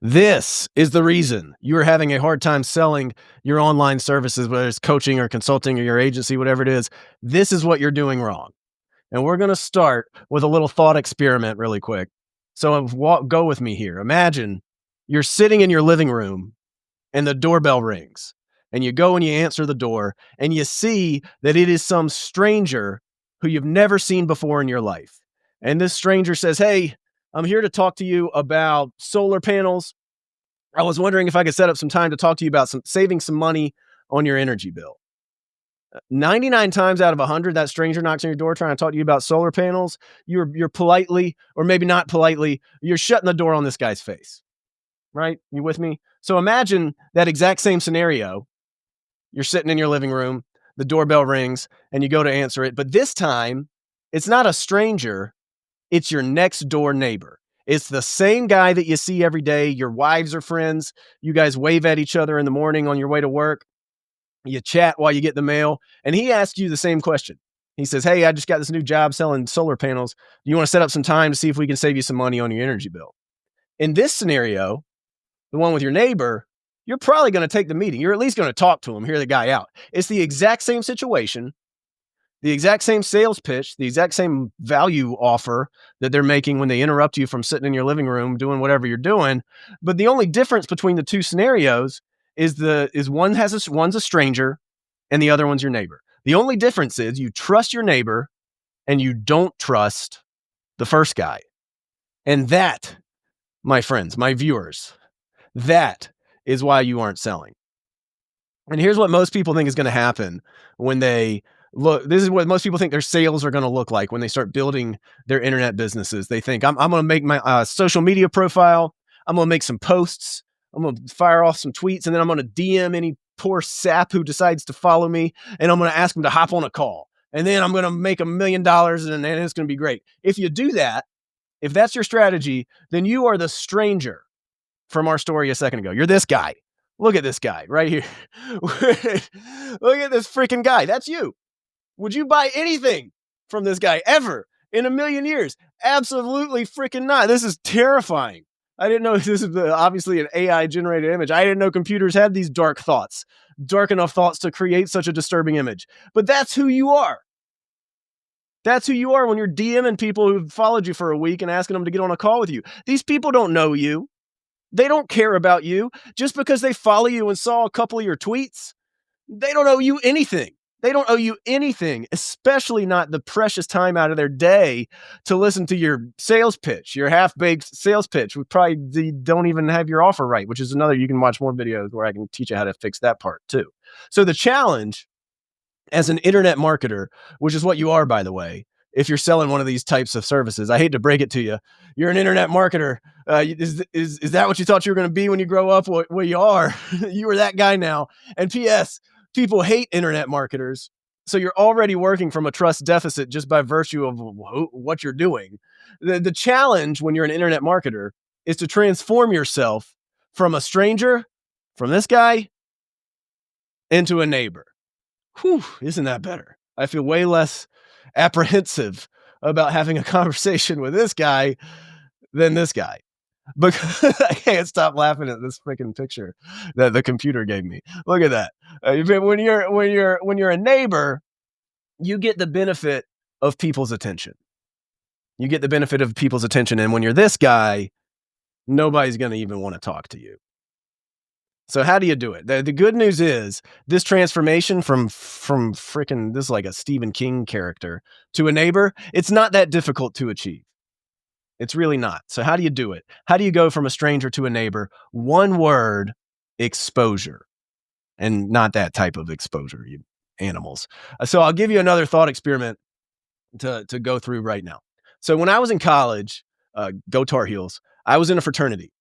This is the reason you are having a hard time selling your online services, whether it's coaching or consulting or your agency, whatever it is. This is what you're doing wrong. And we're going to start with a little thought experiment really quick. So go with me here. Imagine you're sitting in your living room and the doorbell rings, and you go and you answer the door and you see that it is some stranger who you've never seen before in your life. And this stranger says, "Hey, I'm here to talk to you about solar panels. I was wondering if I could set up some time to talk to you about saving some money on your energy bill." 99 times out of 100, that stranger knocks on your door trying to talk to you about solar panels. You're politely, or maybe not politely, you're shutting the door on this guy's face. Right? You with me? So imagine that exact same scenario. You're sitting in your living room, the doorbell rings, and you go to answer it. But this time, it's not a stranger, it's your next door neighbor. It's the same guy that you see every day. Your wives are friends. You guys wave at each other in the morning on your way to work. You chat while you get the mail. And he asks you the same question. He says, "Hey, I just got this new job selling solar panels. Do you want to set up some time to see if we can save you some money on your energy bill?" In this scenario, the one with your neighbor, you're probably going to take the meeting. You're at least going to talk to him, hear the guy out. It's the exact same situation, the exact same sales pitch, the exact same value offer that they're making when they interrupt you from sitting in your living room doing whatever you're doing. But the only difference between the two scenarios is one's a stranger and the other one's your neighbor. The only difference is you trust your neighbor and you don't trust the first guy. And that, my friends, my viewers, that is why you aren't selling. And here's what most people think is going to happen when they look. This is what most people think their sales are going to look like when they start building their internet businesses. They think, I'm going to make my social media profile. I'm going to make some posts. I'm going to fire off some tweets, and then I'm going to DM any poor sap who decides to follow me, and I'm going to ask them to hop on a call. And then I'm going to make $1 million, and it's going to be great. If you do that, if that's your strategy, then you are the stranger from our story a second ago. You're this guy. Look at this guy right here. Look at this freaking guy. That's you. Would you buy anything from this guy ever in a million years? Absolutely freaking not. This is terrifying. I didn't know this is obviously an AI generated image. I didn't know computers had these dark thoughts, dark enough thoughts to create such a disturbing image. But that's who you are. That's who you are when you're DMing people who've followed you for a week and asking them to get on a call with you. These people don't know you. They don't care about you. Just because they follow you and saw a couple of your tweets, they don't owe you anything. They don't owe you anything, especially not the precious time out of their day to listen to your sales pitch, your half-baked sales pitch. We probably don't even have your offer right, which is another, you can watch more videos where I can teach you how to fix that part too. So the challenge as an internet marketer, which is what you are, by the way, if you're selling one of these types of services, I hate to break it to you, you're an internet marketer. Is that what you thought you were going to be when you grow up? Well, you are. You are that guy now. And P.S., people hate internet marketers. So you're already working from a trust deficit just by virtue of what you're doing. The challenge when you're an internet marketer is to transform yourself from a stranger, from this guy, into a neighbor. Whew, isn't that better? I feel way less apprehensive about having a conversation with this guy than this guy. Because I can't stop laughing at this freaking picture that the computer gave me. Look at that. When you're a neighbor, you get the benefit of people's attention. You get the benefit of people's attention, and when you're this guy, nobody's going to even want to talk to you. So how do you do it? The good news is this transformation from freaking, this is like a Stephen King character, to a neighbor, it's not that difficult to achieve. It's really not. So how do you do it? How do you go from a stranger to a neighbor? One word: exposure. And not that type of exposure, you animals. So I'll give you another thought experiment to go through right now. So when I was in college, go Tar Heels, I was in a fraternity.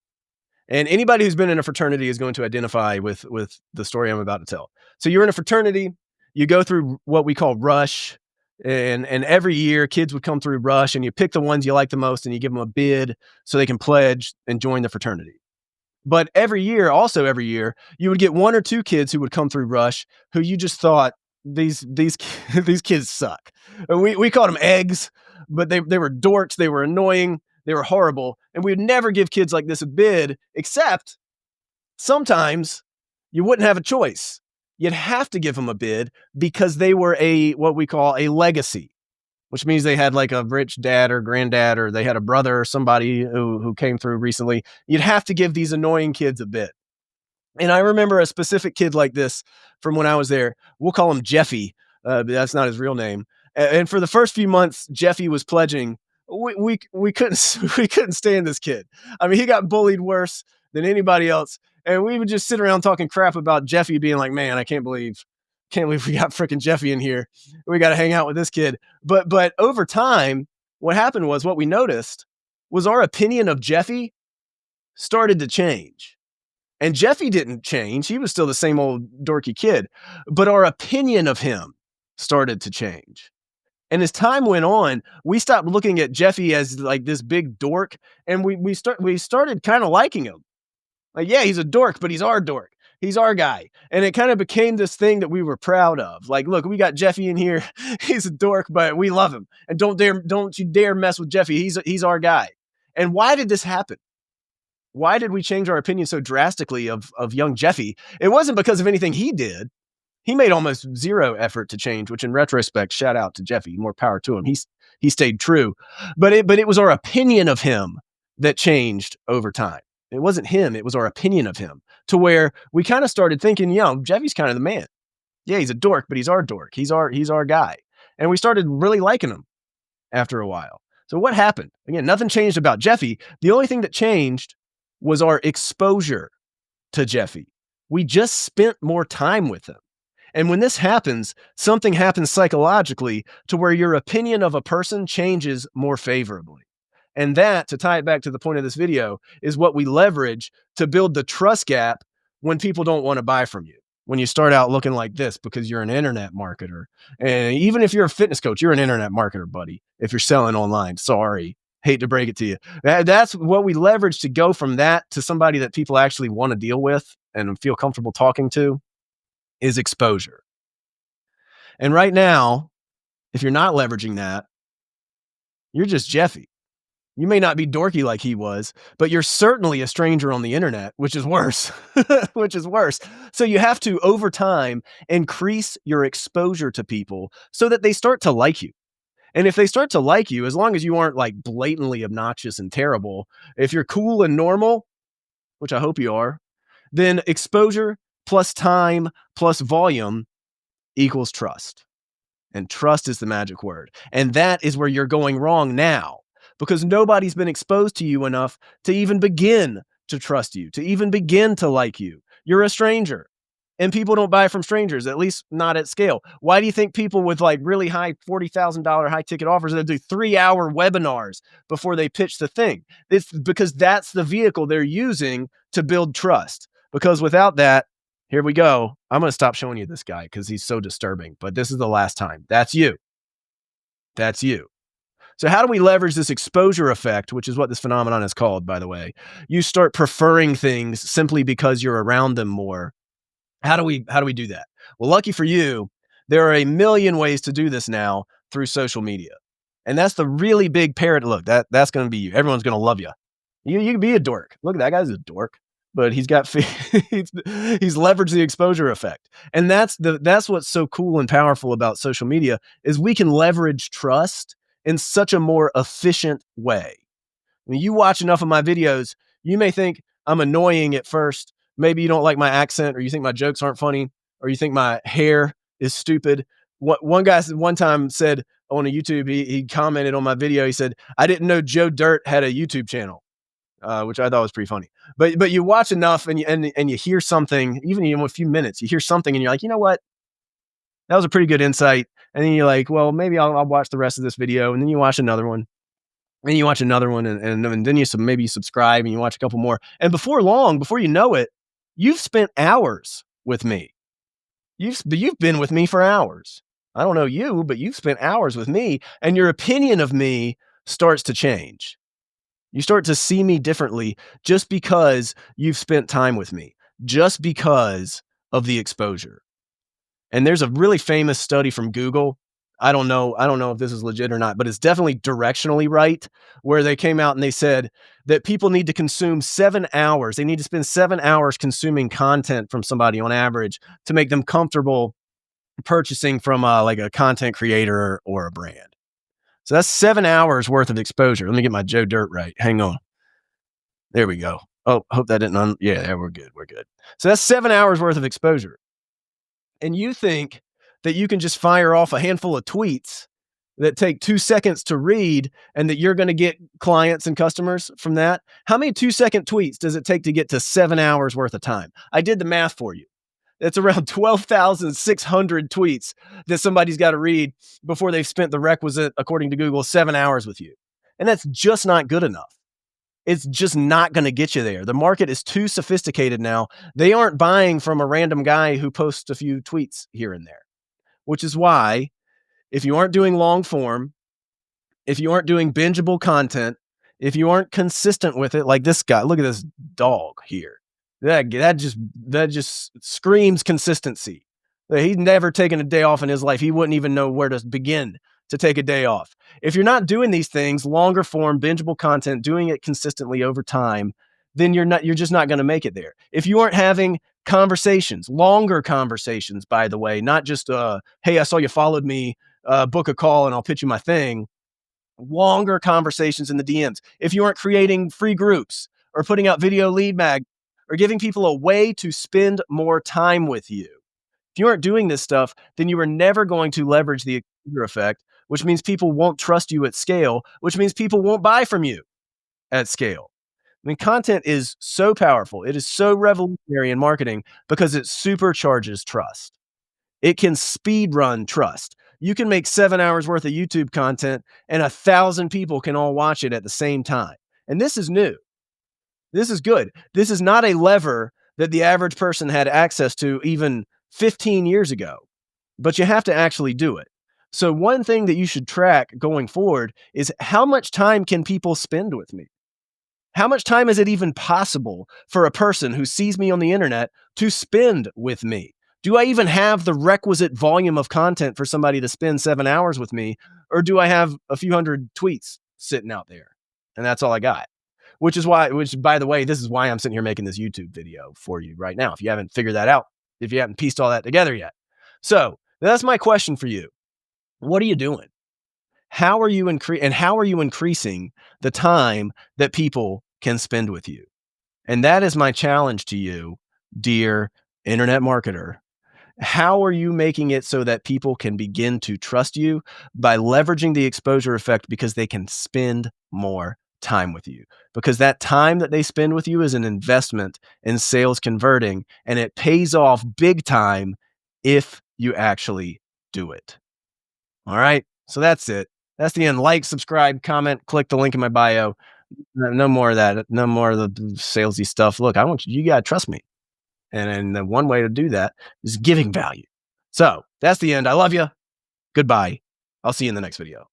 And anybody who's been in a fraternity is going to identify with the story I'm about to tell. So you're in a fraternity, you go through what we call rush, and every year kids would come through rush, and you pick the ones you like the most and you give them a bid so they can pledge and join the fraternity. But every year, you would get one or two kids who would come through rush who you just thought, these these kids suck. And we called them eggs, but they were dorks, they were annoying. They were horrible. And we would never give kids like this a bid, except sometimes you wouldn't have a choice. You'd have to give them a bid because they were what we call a legacy, which means they had like a rich dad or granddad, or they had a brother or somebody who came through recently. You'd have to give these annoying kids a bid. And I remember a specific kid like this from when I was there. We'll call him Jeffy. But that's not his real name. And for the first few months, Jeffy was pledging. We couldn't we couldn't stand this kid. I mean, he got bullied worse than anybody else. And we would just sit around talking crap about Jeffy, being like, "Man, I can't believe we got freaking Jeffy in here. We got to hang out with this kid." But over time, what happened was, what we noticed was our opinion of Jeffy started to change. And Jeffy didn't change. He was still the same old dorky kid, but our opinion of him started to change. And as time went on, we stopped looking at Jeffy as like this big dork, and we started kind of liking him. Like, yeah, he's a dork, but he's our dork. He's our guy. And it kind of became this thing that we were proud of. Like, look, we got Jeffy in here. He's a dork, but we love him. And don't you dare mess with Jeffy. He's our guy. And why did this happen? Why did we change our opinion so drastically of young Jeffy? It wasn't because of anything he did. He made almost zero effort to change, which in retrospect, shout out to Jeffy, more power to him. He stayed true. But it was our opinion of him that changed over time. It wasn't him, it was our opinion of him, to where we kind of started thinking, Jeffy's kind of the man. Yeah, he's a dork, but he's our dork. He's our guy. And we started really liking him after a while. So what happened? Again, nothing changed about Jeffy. The only thing that changed was our exposure to Jeffy. We just spent more time with him. And when this happens, something happens psychologically to where your opinion of a person changes more favorably. And that, to tie it back to the point of this video, is what we leverage to build the trust gap when people don't want to buy from you. When you start out looking like this because you're an internet marketer. And even if you're a fitness coach, you're an internet marketer, buddy. If you're selling online, sorry. Hate to break it to you. That's what we leverage to go from that to somebody that people actually want to deal with and feel comfortable talking to, is exposure. And right now, if you're not leveraging that, you're just Jeffy. You may not be dorky like he was, but you're certainly a stranger on the internet, which is worse, which is worse. So you have to, over time, increase your exposure to people so that they start to like you. And if they start to like you, as long as you aren't like blatantly obnoxious and terrible, if you're cool and normal, which I hope you are, then exposure plus time plus volume equals trust. And trust is the magic word. And that is where you're going wrong now, because nobody's been exposed to you enough to even begin to trust you, to even begin to like you. You're a stranger. And people don't buy from strangers, at least not at scale. Why do you think people with like really high $40,000 high ticket offers that do 3-hour webinars before they pitch the thing? It's because that's the vehicle they're using to build trust. Because without that, here we go. I'm going to stop showing you this guy because he's so disturbing, but this is the last time. That's you. That's you. So how do we leverage this exposure effect, which is what this phenomenon is called, by the way? You start preferring things simply because you're around them more. How do we do that? Well, lucky for you, there are a million ways to do this now through social media. And that's the really big parrot. Look, that's going to be you. Everyone's going to love you. You can be a dork. Look, that guy's a dork, but he's leveraged the exposure effect. And that's what's so cool and powerful about social media, is we can leverage trust in such a more efficient way. When you watch enough of my videos, you may think I'm annoying at first. Maybe you don't like my accent, or you think my jokes aren't funny, or you think my hair is stupid. One guy one time said on a YouTube, he commented on my video, he said, "I didn't know Joe Dirt had a YouTube channel," which I thought was pretty funny. But you watch enough and you hear something, even in a few minutes, you hear something and you're like, you know what? That was a pretty good insight. And then you're like, well, maybe I'll watch the rest of this video. And then you watch another one. And you watch another one, and then maybe you subscribe and you watch a couple more. And before long, before you know it, you've spent hours with me. You've been with me for hours. I don't know you, but you've spent hours with me, and your opinion of me starts to change. You start to see me differently just because you've spent time with me, just because of the exposure. And there's a really famous study from Google I don't know if this is legit or not, but it's definitely directionally right, where they came out and they said that people need to consume 7 hours. They need to spend 7 hours consuming content from somebody on average to make them comfortable purchasing from, like a content creator or a brand. So that's 7 hours worth of exposure. Let me get my Joe Dirt right. Hang on. There we go. Oh, hope that didn't yeah, we're good, we're good. So that's 7 hours worth of exposure. And you think that you can just fire off a handful of tweets that take 2 seconds to read and that you're gonna get clients and customers from that? How many 2-second tweets does it take to get to 7 hours worth of time? I did the math for you. It's around 12,600 tweets that somebody's gotta read before they've spent the requisite, according to Google, 7 hours with you. And that's just not good enough. It's just not going to get you there. The market is too sophisticated now. They aren't buying from a random guy who posts a few tweets here and there, which is why if you aren't doing long form, if you aren't doing bingeable content, if you aren't consistent with it, like this guy, look at this dog here. That just screams consistency. He's never taken a day off in his life. He wouldn't even know where to begin to take a day off. If you're not doing these things, longer form, bingeable content, doing it consistently over time, then you're just not going to make it there. If you aren't having conversations, longer conversations, by the way, not just hey, I saw you followed me, book a call and I'll pitch you my thing. Longer conversations in the DMs. If you aren't creating free groups or putting out video lead mag or giving people a way to spend more time with you, if you aren't doing this stuff, then you are never going to leverage the exposure effect, which means people won't trust you at scale, which means people won't buy from you at scale. I mean, content is so powerful. It is so revolutionary in marketing because it supercharges trust. It can speed run trust. You can make 7 hours worth of YouTube content and 1,000 people can all watch it at the same time. And this is new. This is good. This is not a lever that the average person had access to even 15 years ago, but you have to actually do it. So, one thing that you should track going forward is how much time can people spend with me? How much time is it even possible for a person who sees me on the internet to spend with me? Do I even have the requisite volume of content for somebody to spend 7 hours with me? Or do I have a few hundred tweets sitting out there? And that's all I got. Which, by the way, this is why I'm sitting here making this YouTube video for you right now. If you haven't figured that out, if you haven't pieced all that together yet. So that's my question for you. What are you doing? How are you increasing the time that people can spend with you? And that is my challenge to you, dear internet marketer. How are you making it so that people can begin to trust you by leveraging the exposure effect because they can spend more time with you? Because that time that they spend with you is an investment in sales converting, and it pays off big time if you actually do it. All right. So that's it. That's the end. Like, subscribe, comment, click the link in my bio. No more of that. No more of the salesy stuff. Look, you got to trust me. And the one way to do that is giving value. So that's the end. I love you. Goodbye. I'll see you in the next video.